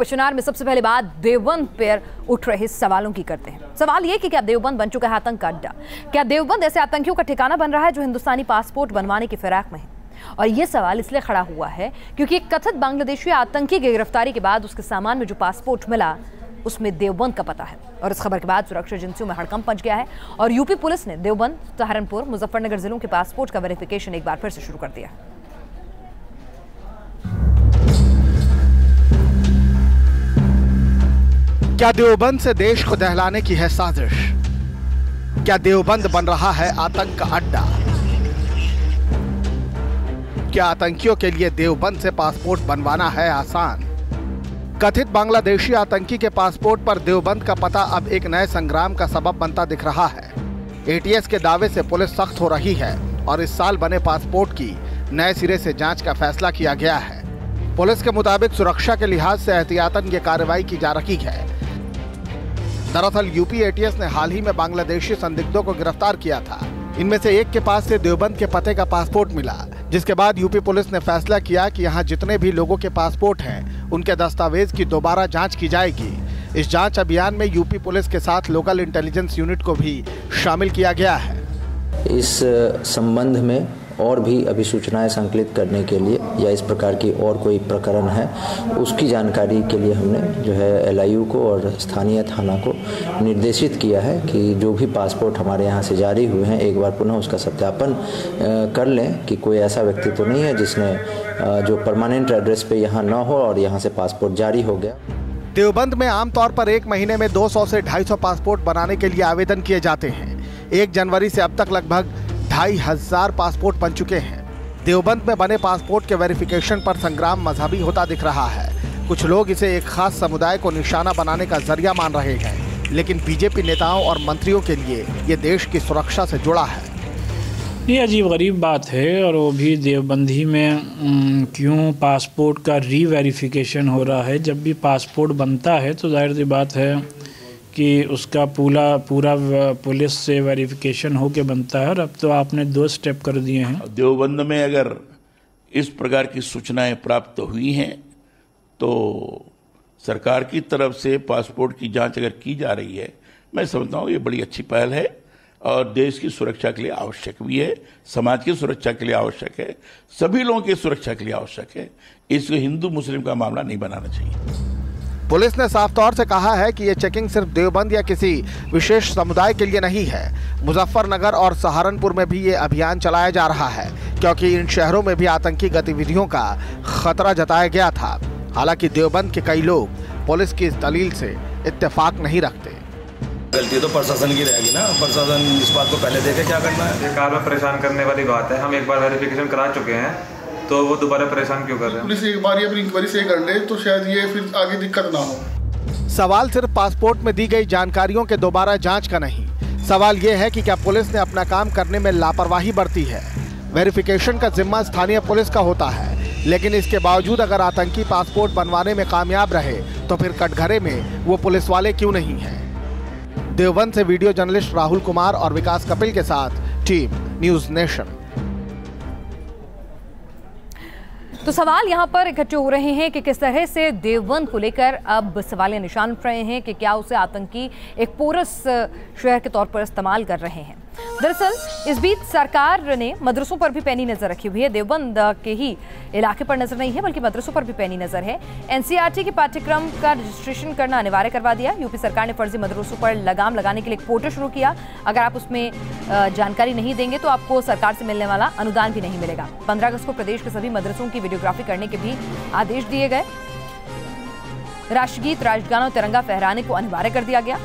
Question our में सबसे पहले बात देवबंद पर उठ रहे सवालों की करते हैं। सवाल ये कि क्या देवबंद बन चुका है आतंक का अड्डा? क्या देवबंद ऐसे आतंकियों का ठिकाना बन रहा है जो हिंदुस्तानी पासपोर्ट बनवाने की फिराक में है? और ये सवाल इसलिए खड़ा हुआ है क्योंकि एक कथित बांग्लादेशी आतंकी की गिरफ्तारी के बाद उसके सामान में जो पासपोर्ट मिला उसमें देवबंद का पता है। और इस खबर के बाद सुरक्षा एजेंसियों में हड़कंप मच गया है और यूपी पुलिस ने देवबंद, सहारनपुर, मुजफ्फरनगर जिलों के पासपोर्ट का वेरिफिकेशन एक बार फिर से शुरू कर दिया। क्या देवबंद से देश को दहलाने की है साजिश? क्या देवबंद बन रहा है आतंक का अड्डा? क्या आतंकियों के लिए देवबंद से पासपोर्ट बनवाना है आसान? कथित बांग्लादेशी आतंकी के पासपोर्ट पर देवबंद का पता अब एक नए संग्राम का सबब बनता दिख रहा है। एटीएस के दावे से पुलिस सख्त हो रही है और इस साल बने पासपोर्ट की नए सिरे से जांच का फैसला किया गया है। पुलिस के मुताबिक सुरक्षा के लिहाज से एहतियातन ये कार्रवाई की जा रही है। दरअसल यूपी एटीएस ने हाल ही में बांग्लादेशी संदिग्धों को गिरफ्तार किया था। इनमें से एक के पास से देवबंद के पते का पासपोर्ट मिला, जिसके बाद यूपी पुलिस ने फैसला किया कि यहाँ जितने भी लोगों के पासपोर्ट हैं उनके दस्तावेज की दोबारा जांच की जाएगी। इस जांच अभियान में यूपी पुलिस के साथ लोकल इंटेलिजेंस यूनिट को भी शामिल किया गया है। इस संबंध में और भी अभी सूचनाएं संकलित करने के लिए या इस प्रकार की और कोई प्रकरण है उसकी जानकारी के लिए हमने जो है एलआईयू को और स्थानीय थाना को निर्देशित किया है कि जो भी पासपोर्ट हमारे यहाँ से जारी हुए हैं एक बार पुनः उसका सत्यापन कर लें कि कोई ऐसा व्यक्ति तो नहीं है जिसने जो परमानेंट एड्रेस पे यहाँ न हो और यहाँ से पासपोर्ट जारी हो गया। देवबंद में आमतौर पर एक महीने में 200 से 250 पासपोर्ट बनाने के लिए आवेदन किए जाते हैं। 1 जनवरी से अब तक लगभग 2500 पासपोर्ट बन चुके हैं। देवबंद में बने पासपोर्ट के वेरिफिकेशन पर संग्राम मजहबी होता दिख रहा है। कुछ लोग इसे एक खास समुदाय को निशाना बनाने का जरिया मान रहे हैं, लेकिन बीजेपी नेताओं और मंत्रियों के लिए ये देश की सुरक्षा से जुड़ा है। ये अजीब गरीब बात है और वो भी देवबंदी में क्यों पासपोर्ट का रीवेरिफिकेशन हो रहा है। जब भी पासपोर्ट बनता है तो जाहिर सी बात है कि उसका पूरा पुलिस से वेरिफिकेशन हो के बनता है और अब तो आपने 2 स्टेप कर दिए हैं। देवबंद में अगर इस प्रकार की सूचनाएं प्राप्त हुई हैं तो सरकार की तरफ से पासपोर्ट की जांच अगर की जा रही है, मैं समझता हूँ ये बड़ी अच्छी पहल है और देश की सुरक्षा के लिए आवश्यक भी है, समाज की सुरक्षा के लिए आवश्यक है, सभी लोगों की सुरक्षा के लिए आवश्यक है। इसको हिंदू मुस्लिम का मामला नहीं बनाना चाहिए। पुलिस ने साफ तौर से कहा है कि ये चेकिंग सिर्फ देवबंद या किसी विशेष समुदाय के लिए नहीं है। मुजफ्फरनगर और सहारनपुर में भी ये अभियान चलाया जा रहा है क्योंकि इन शहरों में भी आतंकी गतिविधियों का खतरा जताया गया था। हालांकि देवबंद के कई लोग पुलिस की इस दलील से इत्तेफाक नहीं रखते। गलती तो प्रशासन की रहेगी ना, प्रशासन इस बात को पहले देखे क्या करना है। बेकार में परेशान करने वाली बात है। हम एक बार वेरिफिकेशन करा चुके हैं तो वो दोबारा परेशान क्यों कर रहे हैं? पुलिस एक बार अपनी इंक्वायरी से कर ले तो शायद ये फिर आगे दिक्कत ना हो। सवाल सिर्फ पासपोर्ट में दी गई जानकारियों के दोबारा जांच का नहीं, सवाल ये है कि क्या पुलिस ने अपना काम करने में लापरवाही बरती है। वेरिफिकेशन का जिम्मा स्थानीय पुलिस का होता है, लेकिन इसके बावजूद अगर आतंकी पासपोर्ट बनवाने में कामयाब रहे तो फिर कटघरे में वो पुलिस वाले क्यों नहीं हैं। देवबंद से वीडियो जर्नलिस्ट राहुल कुमार और विकास कपिल के साथ टीम न्यूज़ नेशन। तो सवाल यहाँ पर इकट्ठे हो रहे हैं कि किस तरह से देवबंद को लेकर अब सवालिया निशान उठ रहे हैं कि क्या उसे आतंकी एक पोरस शहर के तौर पर इस्तेमाल कर रहे हैं। दरअसल इस बीच सरकार ने मदरसों पर भी पैनी नजर रखी हुई है। देवबंद के ही इलाके पर नजर नहीं है बल्कि मदरसों पर भी पैनी नजर है। एनसीईआरटी के पाठ्यक्रम का रजिस्ट्रेशन करना अनिवार्य करवा दिया। यूपी सरकार ने फर्जी मदरसों पर लगाम लगाने के लिए एक पोर्टल शुरू किया। अगर आप उसमें जानकारी नहीं देंगे तो आपको सरकार से मिलने वाला अनुदान भी नहीं मिलेगा। 15 अगस्त को प्रदेश के सभी मदरसों की वीडियोग्राफी करने के भी आदेश दिए गए। राष्ट्रगीत, राष्ट्रगान और तिरंगा फहराने को अनिवार्य कर दिया गया।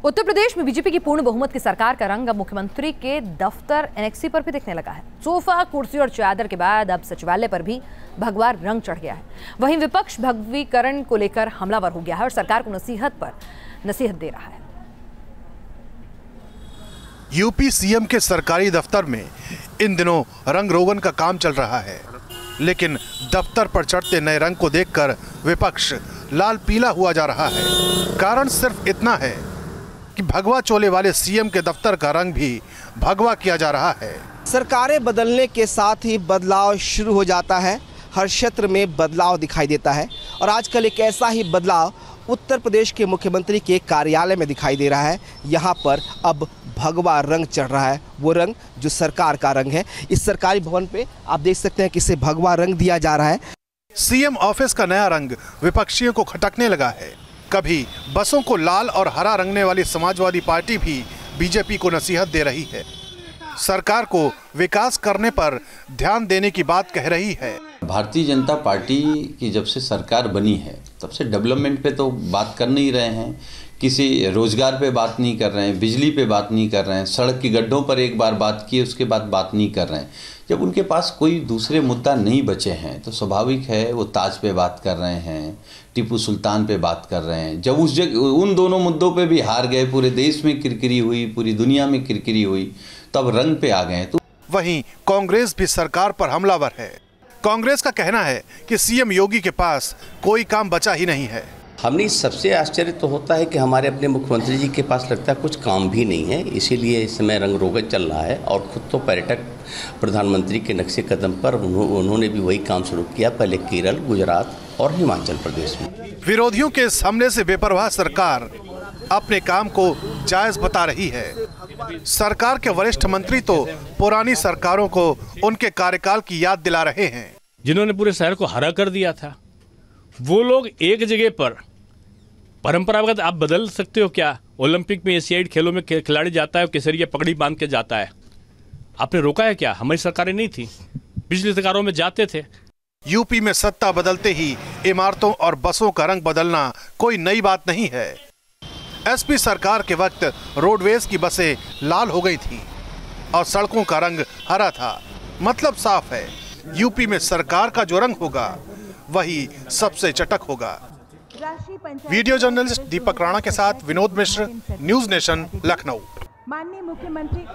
उत्तर प्रदेश में बीजेपी की पूर्ण बहुमत की सरकार का रंग अब मुख्यमंत्री के दफ्तर एनेक्सी पर भी दिखने लगा है। सोफा, कुर्सी और चादर के बाद अब सचिवालय पर भी भगवा रंग चढ़ गया है। वहीं विपक्ष भगवीकरण को लेकर हमलावर हो गया है और सरकार को नसीहत पर नसीहत दे रहा है। यूपी सीएम के सरकारी दफ्तर में इन दिनों रंग रोगन का काम चल रहा है, लेकिन दफ्तर पर चढ़ते नए रंग को देखकर विपक्ष लाल पीला हुआ जा रहा है। कारण सिर्फ इतना है कि भगवा चोले वाले सीएम के दफ्तर का रंग भी भगवा किया जा रहा है। सरकारें बदलने के साथ ही बदलाव शुरू हो जाता है, हर क्षेत्र में बदलाव दिखाई देता है और आजकल एक ऐसा ही बदलाव उत्तर प्रदेश के मुख्यमंत्री के कार्यालय में दिखाई दे रहा है। यहाँ पर अब भगवा रंग चढ़ रहा है, वो रंग जो सरकार का रंग है। इस सरकारी भवन पे आप देख सकते हैं कि इसे भगवा रंग दिया जा रहा है। सीएम ऑफिस का नया रंग विपक्षियों को खटकने लगा है। कभी बसों को लाल और हरा रंगने वाली समाजवादी पार्टी भी बीजेपी को नसीहत दे रही है। सरकार को विकास करने पर ध्यान देने की बात कह रही है। भारतीय जनता पार्टी की जब से सरकार बनी है तब से डेवलपमेंट पे तो बात कर नहीं रहे हैं, किसी रोजगार पे बात नहीं कर रहे हैं, बिजली पे बात नहीं कर रहे हैं, सड़क के गड्ढों पर एक बार बात की उसके बाद बात नहीं कर रहे हैं। जब उनके पास कोई दूसरे मुद्दा नहीं बचे हैं तो स्वाभाविक है वो ताज पे बात कर रहे हैं, टीपू सुल्तान पे बात कर रहे हैं। जब उन दोनों मुद्दों पे भी हार गए, पूरे देश में किरकिरी हुई, पूरी दुनिया में किरकिरी हुई, तब रंग पे आ गए। तो वहीं कांग्रेस भी सरकार पर हमलावर है। कांग्रेस का कहना है कि सीएम योगी के पास कोई काम बचा ही नहीं है। हमने सबसे आश्चर्य तो होता है कि हमारे अपने मुख्यमंत्री जी के पास लगता है कुछ काम भी नहीं है, इसीलिए इस समय रंग रोगन चल रहा है। और खुद तो पर्यटक प्रधानमंत्री के नक्शे कदम पर उन्होंने भी वही काम शुरू किया, पहले केरल, गुजरात और हिमाचल प्रदेश में। विरोधियों के इस हमले से बेपरवाह सरकार अपने काम को जायज बता रही है। सरकार के वरिष्ठ मंत्री तो पुरानी सरकारों को उनके कार्यकाल की याद दिला रहे हैं। जिन्होंने पूरे शहर को हरा कर दिया था, वो लोग एक जगह पर परंपरागत आप बदल सकते हो क्या? ओलंपिक में एशियाई खेलों में खिलाड़ी जाता है, केसरिया पगड़ी बांध के जाता है, आपने रोका है क्या? हमारी सरकारें नहीं थी, पिछली सरकारों में जाते थे। यूपी में सत्ता बदलते ही इमारतों और बसों का रंग बदलना कोई नई बात नहीं है। एसपी सरकार के वक्त रोडवेज की बसें लाल हो गई थी और सड़कों का रंग हरा था। मतलब साफ है, यूपी में सरकार का जो रंग होगा वही सबसे चटक होगा। वीडियो जर्नलिस्ट दीपक राणा के साथ विनोद मिश्र, न्यूज नेशन, लखनऊ। माननीय मुख्यमंत्री।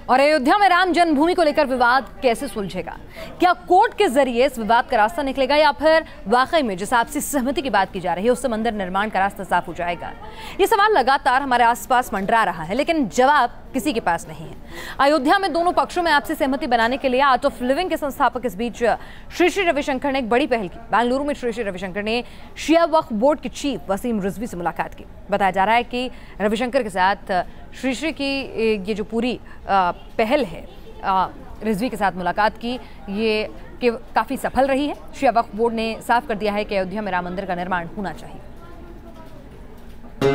और अयोध्या में राम जन्मभूमि को लेकर विवाद कैसे सुलझेगा? क्या कोर्ट के जरिए इस विवाद का रास्ता निकलेगा या फिर वाकई में जिस आपसी सहमति की बात की जा रही है उससे मंदिर निर्माण का रास्ता साफ हो जाएगा? ये सवाल लगातार हमारे आसपास मंडरा रहा है, लेकिन जवाब किसी के पास नहीं है। अयोध्या में दोनों पक्षों में आपसी सहमति बनाने के लिए आर्ट ऑफ लिविंग के संस्थापक इस बीच श्री श्री रविशंकर ने एक बड़ी पहल की। बेंगलुरु में श्री श्री रविशंकर ने शिया वक्फ बोर्ड के चीफ वसीम रिजवी से मुलाकात की। बताया जा रहा है कि रविशंकर के साथ श्री श्री की ये जो पूरी पहल है, रिजवी के साथ मुलाकात की, ये कि काफ़ी सफल रही है। शिया वक्फ बोर्ड ने साफ कर दिया है कि अयोध्या में राम मंदिर का निर्माण होना चाहिए।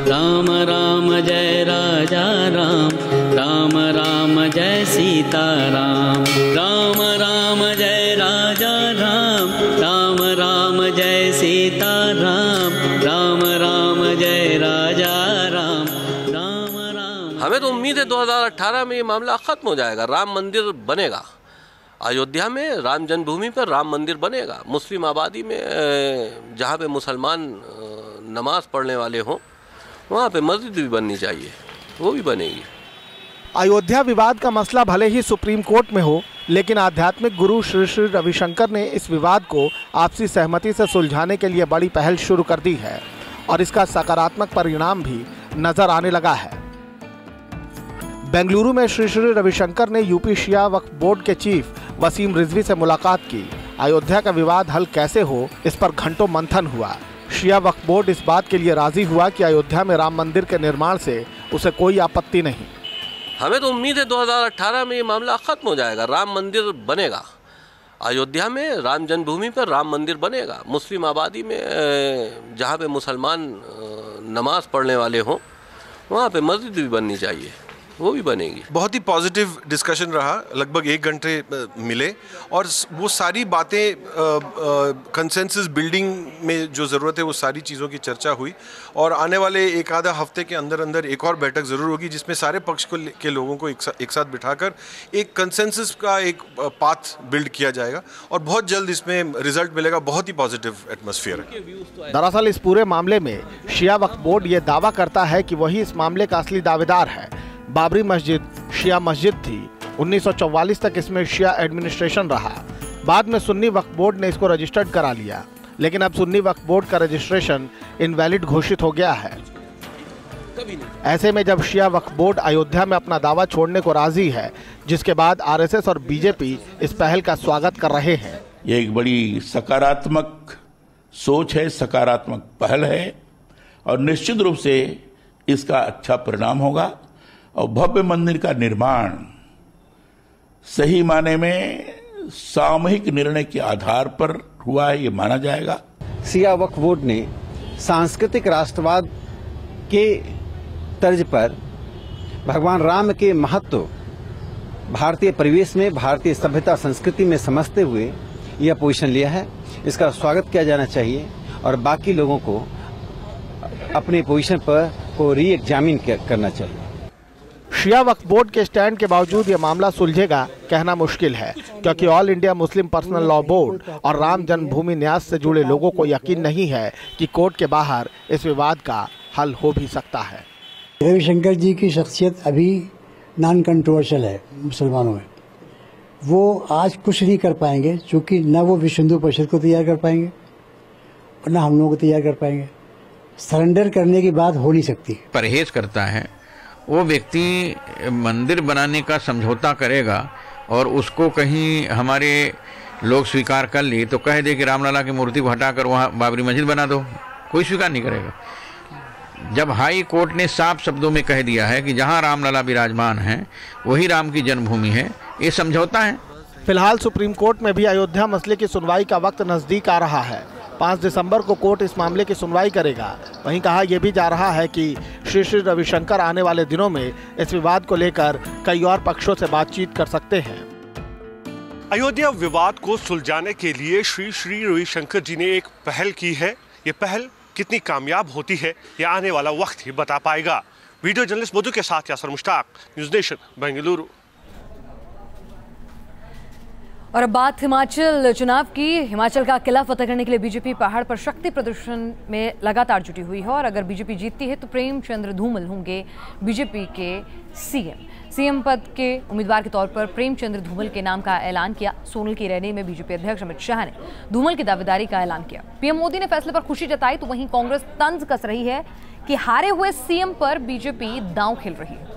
राम राम जय राजा राम, राम राम जय सीता राम, राम राम जय राजा राम, राम राम जय सीता राम, राम राम जय राजा राम, राम राम। हमें तो उम्मीद है 2018 में ये मामला खत्म हो जाएगा, राम मंदिर बनेगा। अयोध्या में राम जन्मभूमि पर राम मंदिर बनेगा। मुस्लिम आबादी में जहाँ पे मुसलमान नमाज पढ़ने वाले हों वहाँ पे मस्जिद भी बननी चाहिए, वो भी बनेगी। अयोध्या विवाद का मसला भले ही सुप्रीम कोर्ट में हो, लेकिन आध्यात्मिक गुरु श्री श्री रविशंकर ने इस विवाद को आपसी सहमति से सुलझाने के लिए बड़ी पहल शुरू कर दी है और इसका सकारात्मक परिणाम भी नजर आने लगा है। बेंगलुरु में श्री श्री रविशंकर ने यूपी शिया वक्फ बोर्ड के चीफ वसीम रिजवी से मुलाकात की। अयोध्या का विवाद हल कैसे हो, इस पर घंटों मंथन हुआ। शिया वक्फ बोर्ड इस बात के लिए राजी हुआ कि अयोध्या में राम मंदिर के निर्माण से उसे कोई आपत्ति नहीं। हमें तो उम्मीद है 2018 में ये मामला खत्म हो जाएगा, राम मंदिर बनेगा। अयोध्या में राम जन्मभूमि पर राम मंदिर बनेगा। मुस्लिम आबादी में जहाँ पे मुसलमान नमाज पढ़ने वाले हों वहाँ पे मस्जिद भी बननी चाहिए, वो भी बनेगी। बहुत ही पॉजिटिव डिस्कशन रहा, लगभग 1 घंटे मिले और वो सारी बातें कंसेंसस बिल्डिंग में जो ज़रूरत है वो सारी चीज़ों की चर्चा हुई और आने वाले 1 आधा हफ्ते के अंदर अंदर एक और बैठक ज़रूर होगी जिसमें सारे पक्ष के लोगों को एक साथ बिठाकर एक कंसेंसस का एक पाथ बिल्ड किया जाएगा और बहुत जल्द इसमें रिजल्ट मिलेगा। बहुत ही पॉजिटिव एटमॉस्फेयर है। दरअसल इस पूरे मामले में शिया वक्फ बोर्ड ये दावा करता है कि वही इस मामले का असली दावेदार है। बाबरी मस्जिद शिया मस्जिद थी। 1944 तक इसमें शिया एडमिनिस्ट्रेशन रहा। बाद में सुन्नी वक्फ बोर्ड ने इसको रजिस्टर्ड करा लिया, लेकिन अब सुन्नी वक्फ बोर्ड का रजिस्ट्रेशन इनवैलिड घोषित हो गया है। कभी नहीं। ऐसे में जब शिया वक्फ बोर्ड अयोध्या में अपना दावा छोड़ने को राजी है, जिसके बाद आरएसएस और बीजेपी इस पहल का स्वागत कर रहे हैं। ये एक बड़ी सकारात्मक सोच है, सकारात्मक पहल है और निश्चित रूप से इसका अच्छा परिणाम होगा और भव्य मंदिर का निर्माण सही माने में सामूहिक निर्णय के आधार पर हुआ है, ये माना जाएगा। शिया वक्फ बोर्ड ने सांस्कृतिक राष्ट्रवाद के तर्ज पर भगवान राम के महत्व भारतीय परिवेश में, भारतीय सभ्यता संस्कृति में समझते हुए यह पोजीशन लिया है। इसका स्वागत किया जाना चाहिए और बाकी लोगों को अपने पोजीशन पर को री एग्जामिन करना चाहिए। शिया वक्फ बोर्ड के स्टैंड के बावजूद ये मामला सुलझेगा कहना मुश्किल है, क्योंकि all India Muslim personal law board और राम जन्मभूमि न्यास से जुड़े लोगों को यकीन नहीं है कि कोर्ट के बाहर इस विवाद का हल हो भी सकता है। रविशंकर जी की शख्सियत अभी नॉन कंट्रोवर्शियल है मुसलमानों में। वो आज कुछ नहीं कर पाएंगे, क्योंकि न वो विश्व हिंदू परिषद को तैयार कर पाएंगे और न हम लोगों को तैयार कर पाएंगे। सरेंडर करने की बात हो नहीं सकती। परहेज करता है वो व्यक्ति मंदिर बनाने का समझौता करेगा और उसको कहीं हमारे लोग स्वीकार कर लिए तो कह दे कि रामलला की मूर्ति को हटाकर वहाँ बाबरी मस्जिद बना दो, कोई स्वीकार नहीं करेगा। जब हाई कोर्ट ने साफ शब्दों में कह दिया है कि जहाँ रामलला विराजमान है वही राम की जन्मभूमि है, ये समझौता है। फिलहाल सुप्रीम कोर्ट में भी अयोध्या मसले की सुनवाई का वक्त नजदीक आ रहा है। 5 दिसंबर को कोर्ट इस मामले की सुनवाई करेगा। वहीं कहा यह भी जा रहा है कि श्री रविशंकर आने वाले दिनों में इस विवाद को लेकर कई और पक्षों से बातचीत कर सकते हैं। अयोध्या विवाद को सुलझाने के लिए श्री रविशंकर जी ने एक पहल की है। ये पहल कितनी कामयाब होती है ये आने वाला वक्त ही बता पाएगा। वीडियो जर्नलिस्ट मधु के साथ यासर मुश्ताक, न्यूज़ नेशन, बेंगलुरु। और अब बात हिमाचल चुनाव की। हिमाचल का किला फतेह करने के लिए बीजेपी पहाड़ पर शक्ति प्रदर्शन में लगातार जुटी हुई है और अगर बीजेपी जीतती है तो प्रेमचंद्र धूमल होंगे बीजेपी के सीएम पद के उम्मीदवार के तौर पर प्रेमचंद्र धूमल के नाम का ऐलान किया। सोनल की रैली में बीजेपी अध्यक्ष अमित शाह ने धूमल की दावेदारी का ऐलान किया। पीएम मोदी ने फैसले पर खुशी जताई तो वहीं कांग्रेस तंज कस रही है कि हारे हुए सीएम पर बीजेपी दांव खेल रही है।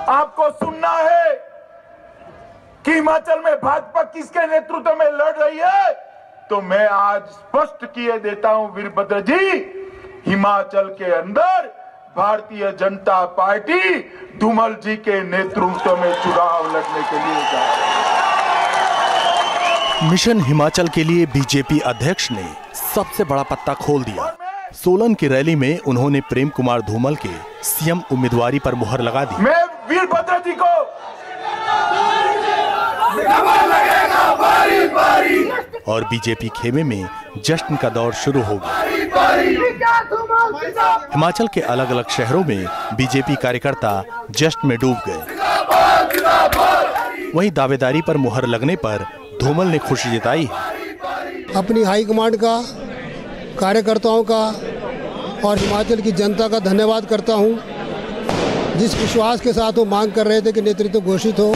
आपको सुनना है कि हिमाचल में भाजपा किसके नेतृत्व में लड़ रही है, तो मैं आज स्पष्ट किए देता हूं वीरभद्र जी, हिमाचल के अंदर भारतीय जनता पार्टी धूमल जी के नेतृत्व में चुनाव लड़ने के लिए जा रही है। मिशन हिमाचल के लिए बीजेपी अध्यक्ष ने सबसे बड़ा पत्ता खोल दिया। सोलन की रैली में उन्होंने प्रेम कुमार धूमल के सीएम उम्मीदवारी पर मुहर लगा दी। मैं वीरभद्र जी को बारी बारी और बीजेपी खेमे में जश्न का दौर शुरू हो गया। हिमाचल के अलग अलग शहरों में बीजेपी कार्यकर्ता जश्न में डूब गए। वहीं दावेदारी पर मुहर लगने पर धूमल ने खुशी जताई। अपनी हाईकमांड का, कार्यकर्ताओं का और हिमाचल की जनता का धन्यवाद करता हूं, जिस विश्वास के साथ वो मांग कर रहे थे कि नेतृत्व घोषित हो।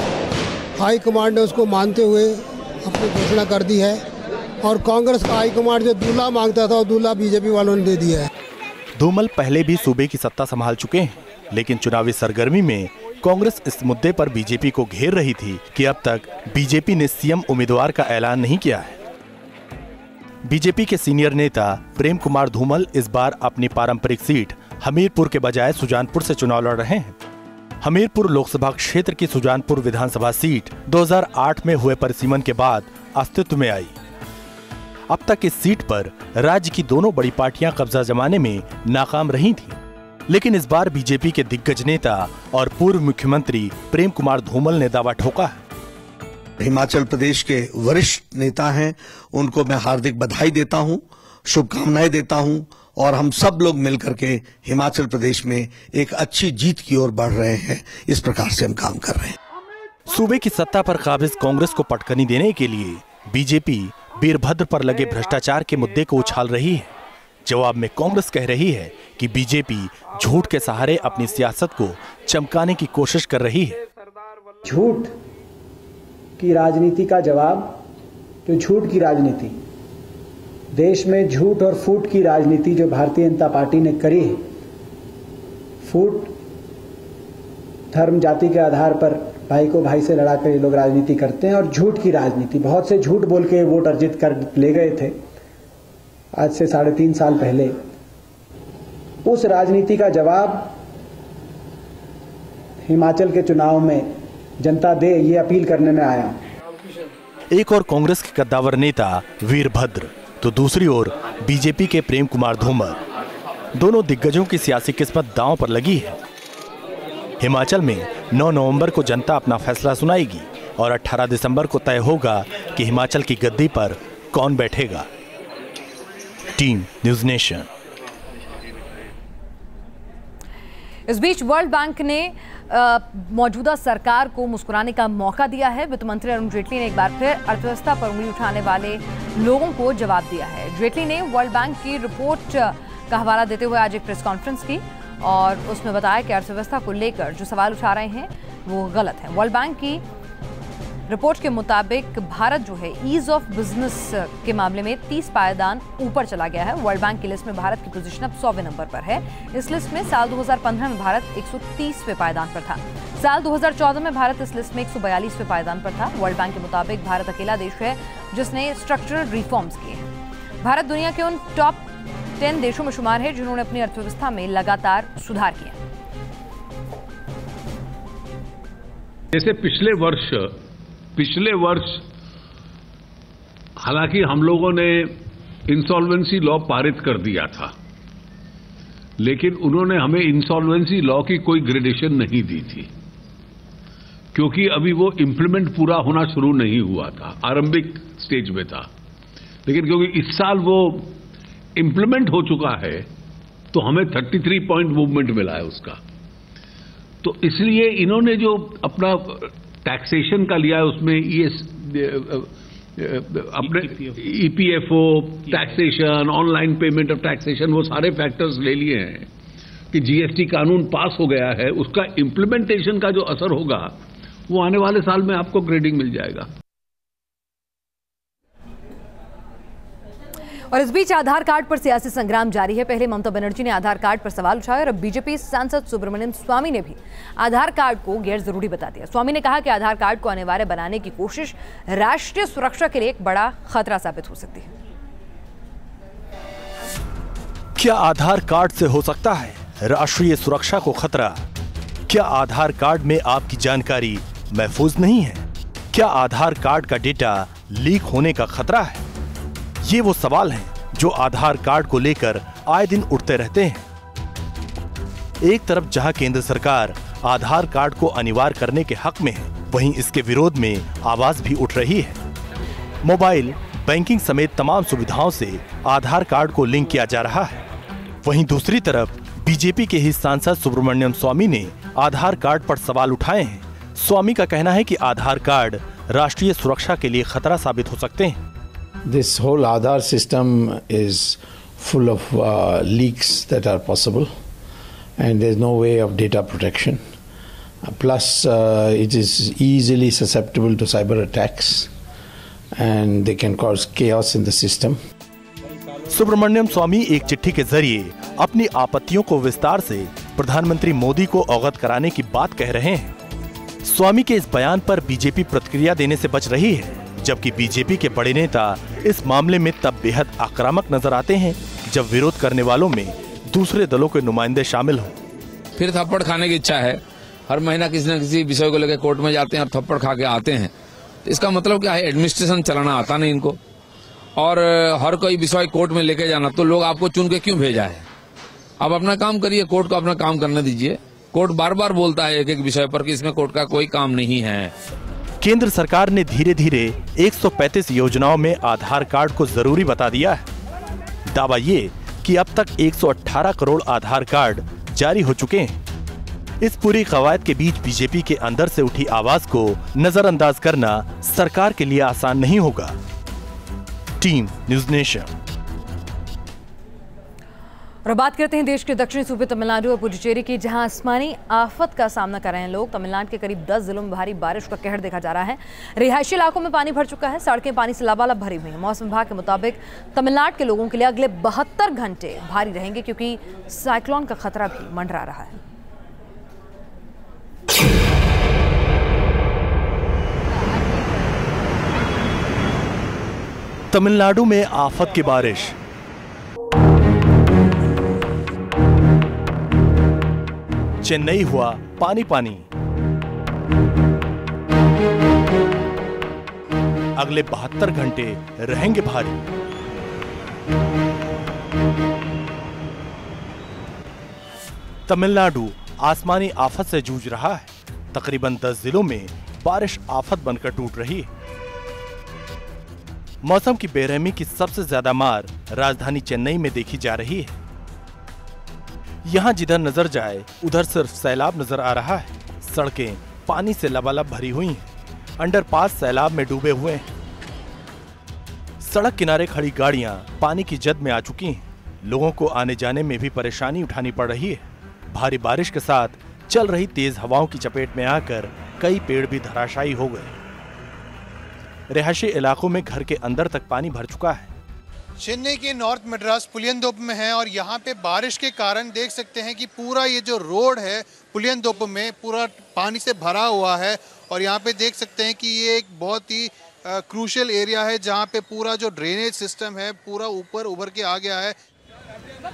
हाईकमांड ने उसको मानते हुए अपनी घोषणा कर दी है और कांग्रेस का हाईकमांड जो दूल्हा मांगता था वो दूल्हा बीजेपी वालों ने दे दिया है। धूमल पहले भी सूबे की सत्ता संभाल चुके हैं, लेकिन चुनावी सरगर्मी में कांग्रेस इस मुद्दे पर बीजेपी को घेर रही थी कि अब तक बीजेपी ने सीएम उम्मीदवार का ऐलान नहीं किया है। बीजेपी के सीनियर नेता प्रेम कुमार धूमल इस बार अपनी पारंपरिक सीट हमीरपुर के बजाय सुजानपुर से चुनाव लड़ रहे हैं। हमीरपुर लोकसभा क्षेत्र की सुजानपुर विधानसभा सीट 2008 में हुए परिसीमन के बाद अस्तित्व में आई। अब तक इस सीट पर राज्य की दोनों बड़ी पार्टियां कब्जा जमाने में नाकाम रही थीं, लेकिन इस बार बीजेपी के दिग्गज नेता और पूर्व मुख्यमंत्री प्रेम कुमार धूमल ने दावा ठोका है। हिमाचल प्रदेश के वरिष्ठ नेता हैं, उनको मैं हार्दिक बधाई देता हूं, शुभकामनाएं देता हूं और हम सब लोग मिलकर के हिमाचल प्रदेश में एक अच्छी जीत की ओर बढ़ रहे हैं। इस प्रकार से हम काम कर रहे हैं। सूबे की सत्ता पर काबिज कांग्रेस को पटकनी देने के लिए बीजेपी वीरभद्र पर लगे भ्रष्टाचार के मुद्दे को उछाल रही है। जवाब में कांग्रेस कह रही है कि बीजेपी झूठ के सहारे अपनी सियासत को चमकाने की कोशिश कर रही है। झूठ की राजनीति का जवाब, जो झूठ की राजनीति देश में झूठ और फूट की राजनीति जो भारतीय जनता पार्टी ने करी है, फूट धर्म जाति के आधार पर भाई को भाई से लड़ाकर ये लोग राजनीति करते हैं, और झूठ की राजनीति, बहुत से झूठ बोल के वोट अर्जित कर ले गए थे आज से 3.5 साल पहले। उस राजनीति का जवाब हिमाचल के चुनाव में जनता दे, ये अपील करने में आया। एक और कांग्रेस के कद्दावर नेता वीरभद्र तो दूसरी ओर बीजेपी के प्रेम कुमार धूमल, दोनों दिग्गजों की सियासी किस्मत दांव पर लगी है। हिमाचल में 9 नवंबर को जनता अपना फैसला सुनाएगी और 18 दिसंबर को तय होगा कि हिमाचल की गद्दी पर कौन बैठेगा। Team news nation. इस बीच वर्ल्ड बैंक ने मौजूदा सरकार को मुस्कुराने का मौका दिया है। वित्त मंत्री अरुण जेटली ने एक बार फिर अर्थव्यवस्था पर उंगली उठाने वाले लोगों को जवाब दिया है। जेटली ने वर्ल्ड बैंक की रिपोर्ट का हवाला देते हुए आज एक प्रेस कॉन्फ्रेंस की और उसमें बताया कि अर्थव्यवस्था को लेकर जो सवाल उठा रहे हैं वो गलत है। वर्ल्ड बैंक की रिपोर्ट के मुताबिक भारत जो है ईज ऑफ बिजनेस के मामले में 30 पायदान ऊपर चला गया है। वर्ल्ड बैंक की लिस्ट में भारत की पोजीशन अब 100वें नंबर पर है। इस लिस्ट में साल 2015 में भारत 130वें पायदान पर था। साल 2014 में भारत इस लिस्ट में 142वें पायदान पर था। वर्ल्ड बैंक के मुताबिक भारत अकेला देश है जिसने स्ट्रक्चरल रिफॉर्म्स किए हैं। भारत दुनिया के उन टॉप 10 देशों में शुमार है जिन्होंने अपनी अर्थव्यवस्था में लगातार सुधार किया। जैसे पिछले वर्ष हालांकि हम लोगों ने इंसॉल्वेंसी लॉ पारित कर दिया था, लेकिन उन्होंने हमें इंसॉल्वेंसी लॉ की कोई ग्रेडेशन नहीं दी थी, क्योंकि अभी वो इंप्लीमेंट पूरा होना शुरू नहीं हुआ था, आरंभिक स्टेज में था। लेकिन क्योंकि इस साल वो इंप्लीमेंट हो चुका है तो हमें 33 पॉइंट मूवमेंट मिला है उसका। तो इसलिए इन्होंने जो अपना टैक्सेशन का लिया है उसमें ये अपने EPFO taxation, online payment of taxation, वो सारे फैक्टर्स ले लिए हैं कि जीएसटी कानून पास हो गया है, उसका इंप्लीमेंटेशन का जो असर होगा वो आने वाले साल में आपको ग्रेडिंग मिल जाएगा। और इस बीच आधार कार्ड पर सियासी संग्राम जारी है। पहले ममता बनर्जी ने आधार कार्ड पर सवाल उठाए और अब बीजेपी सांसद सुब्रमण्यम स्वामी ने भी आधार कार्ड को गैर जरूरी बता दिया। स्वामी ने कहा कि आधार कार्ड को अनिवार्य बनाने की कोशिश राष्ट्रीय सुरक्षा के लिए एक बड़ा खतरा साबित हो सकती है। क्या आधार कार्ड से हो सकता है राष्ट्रीय सुरक्षा को खतरा? क्या आधार कार्ड में आपकी जानकारी महफूज नहीं है? क्या आधार कार्ड का डेटा लीक होने का खतरा है? ये वो सवाल हैं जो आधार कार्ड को लेकर आए दिन उठते रहते हैं। एक तरफ जहां केंद्र सरकार आधार कार्ड को अनिवार्य करने के हक में है, वहीं इसके विरोध में आवाज भी उठ रही है। मोबाइल बैंकिंग समेत तमाम सुविधाओं से आधार कार्ड को लिंक किया जा रहा है। वहीं दूसरी तरफ बीजेपी के ही सांसद सुब्रमण्यम स्वामी ने आधार कार्ड पर सवाल उठाए हैं। स्वामी का कहना है कि आधार कार्ड राष्ट्रीय सुरक्षा के लिए खतरा साबित हो सकते हैं। This whole Aadhaar system is full of leaks that are possible, and there's no way of data protection. Plus, it is easily susceptible to cyber attacks, and they can cause chaos in the system. Subramaniam स्वामी एक चिट्ठी के जरिए अपनी आपत्तियों को विस्तार से प्रधानमंत्री मोदी को अवगत कराने की बात कह रहे हैं। स्वामी के इस बयान पर बीजेपी प्रतिक्रिया देने से बच रही है, जबकि बीजेपी के बड़े नेता इस मामले में तब बेहद आक्रामक नजर आते हैं जब विरोध करने वालों में दूसरे दलों के नुमाइंदे शामिल हों। फिर थप्पड़ खाने की इच्छा है, हर महीना किसी न किसी विषय को लेकर कोर्ट में जाते हैं और थप्पड़ खा के आते हैं। तो इसका मतलब क्या है? एडमिनिस्ट्रेशन चलाना आता नहीं इनको, और हर कोई विषय कोर्ट में लेके जाना। तो लोग आपको चुन के क्यों भेजा है? आप अपना काम करिए, कोर्ट को अपना काम करने दीजिए। कोर्ट बार बार बोलता है एक एक विषय पर कि इसमें कोर्ट का कोई काम नहीं है। केंद्र सरकार ने धीरे धीरे 135 योजनाओं में आधार कार्ड को जरूरी बता दिया है। दावा ये कि अब तक 118 करोड़ आधार कार्ड जारी हो चुके हैं। इस पूरी कवायद के बीच बीजेपी के अंदर से उठी आवाज को नजरअंदाज करना सरकार के लिए आसान नहीं होगा। Team news nation. और बात करते हैं देश के दक्षिणी सूबे तमिलनाडु और पुडुचेरी की, जहां आसमानी आफत का सामना कर रहे हैं लोग। तमिलनाडु के करीब 10 जिलों में भारी बारिश का कहर देखा जा रहा है। रिहायशी इलाकों में पानी भर चुका है, सड़कें पानी से लबालब भरी हुई हैं। मौसम विभाग के मुताबिक तमिलनाडु के लोगों के लिए अगले 72 घंटे भारी रहेंगे, क्योंकि साइक्लोन का खतरा भी मंडरा रहा है। तमिलनाडु में आफत की बारिश। चेन्नई हुआ पानी पानी। अगले 72 घंटे रहेंगे भारी। तमिलनाडु आसमानी आफत से जूझ रहा है। तकरीबन 10 जिलों में बारिश आफत बनकर टूट रही है। मौसम की बेरहमी की सबसे ज्यादा मार राजधानी चेन्नई में देखी जा रही है। यहां जिधर नजर जाए उधर सिर्फ सैलाब नजर आ रहा है। सड़कें पानी से लबालब भरी हुई हैं। अंडरपास सैलाब में डूबे हुए हैं। सड़क किनारे खड़ी गाड़ियां पानी की जद में आ चुकी हैं। लोगों को आने जाने में भी परेशानी उठानी पड़ रही है। भारी बारिश के साथ चल रही तेज हवाओं की चपेट में आकर कई पेड़ भी धराशायी हो गए। रिहायशी इलाकों में घर के अंदर तक पानी भर चुका है। चेन्नई के नॉर्थ मद्रास पुलियंदोप में है और यहाँ पे बारिश के कारण देख सकते हैं कि पूरा ये जो रोड है पुलियंदोप में पूरा पानी से भरा हुआ है। और यहाँ पे देख सकते हैं कि ये एक बहुत ही क्रूशियल एरिया है, जहाँ पे पूरा जो ड्रेनेज सिस्टम है पूरा ऊपर उभर के आ गया है।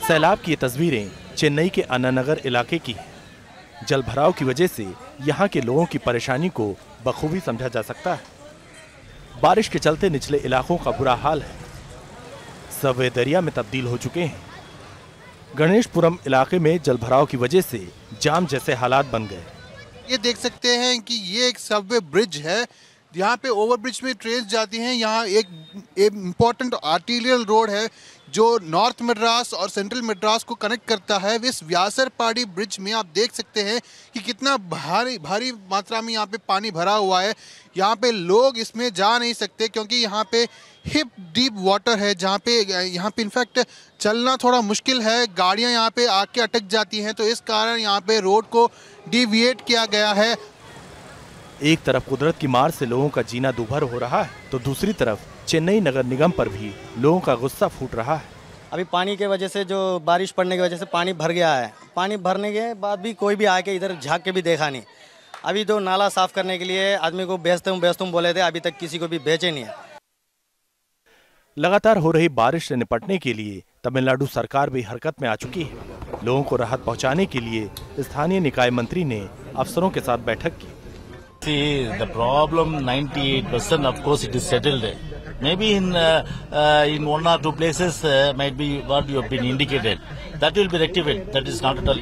सैलाब की ये तस्वीरें चेन्नई के अन्ना नगर इलाके की है। जल भराव की वजह से यहाँ के लोगों की परेशानी को बखूबी समझा जा सकता है। बारिश के चलते निचले इलाकों का बुरा हाल है। सबवे दरिया में तब्दील हो चुके हैं। गणेशपुरम इलाके में जलभराव की वजह से जाम जैसे हालात बन गए। ये देख सकते हैं कि ये एक सबवे ब्रिज है। यहाँ पे ओवरब्रिज में ट्रेन जाती हैं। यहाँ एक इम्पोर्टेंट आर्टिलियल रोड है जो नॉर्थ मद्रास और सेंट्रल मद्रास को कनेक्ट करता है। इस व्यासरपाड़ी ब्रिज में आप देख सकते हैं कि कितना भारी मात्रा में यहाँ पे पानी भरा हुआ है। यहाँ पे लोग इसमें जा नहीं सकते क्योंकि यहाँ पे हिप डीप वाटर है, जहाँ पे इनफैक्ट चलना थोड़ा मुश्किल है। गाड़ियाँ यहाँ पे आके अटक जाती हैं, तो इस कारण यहाँ पे रोड को डिविएट किया गया है। एक तरफ कुदरत की मार से लोगों का जीना दूभर हो रहा है, तो दूसरी तरफ चेन्नई नगर निगम पर भी लोगों का गुस्सा फूट रहा है। अभी पानी के वजह से जो बारिश पड़ने की वजह से पानी भर गया है। पानी भरने के बाद भी कोई भी आके इधर झांक के भी देखा नहीं। अभी तो नाला साफ करने के लिए आदमी को भेजते बोले थे, अभी तक किसी को भी भेजे नहीं है। लगातार हो रही बारिश से निपटने के लिए तमिलनाडु सरकार भी हरकत में आ चुकी है। लोगों को राहत पहुंचाने के लिए स्थानीय निकाय मंत्री ने अफसरों के साथ बैठक की। See, the problem 98% of course it is settled. Maybe in one or two places might be what you have been indicated. That will be rectified. That is not at all.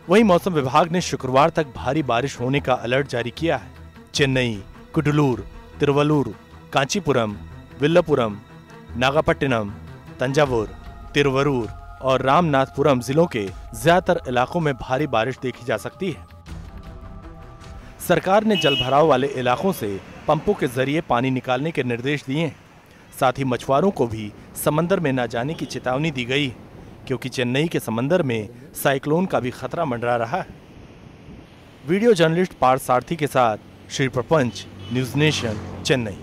वहीं मौसम विभाग ने शुक्रवार तक भारी बारिश होने का अलर्ट जारी किया है। चेन्नई, कुडलूर, तिरुवल्लूर, कांचीपुरम, विल्लपुरम, नागापट्टिनम, तंजावुर, तिरुवरूर और रामनाथपुरम जिलों के ज्यादातर इलाकों में भारी बारिश देखी जा सकती है। सरकार ने जलभराव वाले इलाकों से पंपों के जरिए पानी निकालने के निर्देश दिए हैं। साथ ही मछुआरों को भी समंदर में न जाने की चेतावनी दी गई, क्योंकि चेन्नई के समंदर में साइक्लोन का भी खतरा मंडरा रहा है। वीडियो जर्नलिस्ट पार्थ सारथी के साथ श्री प्रपंच, न्यूज़ नेशन, चेन्नई।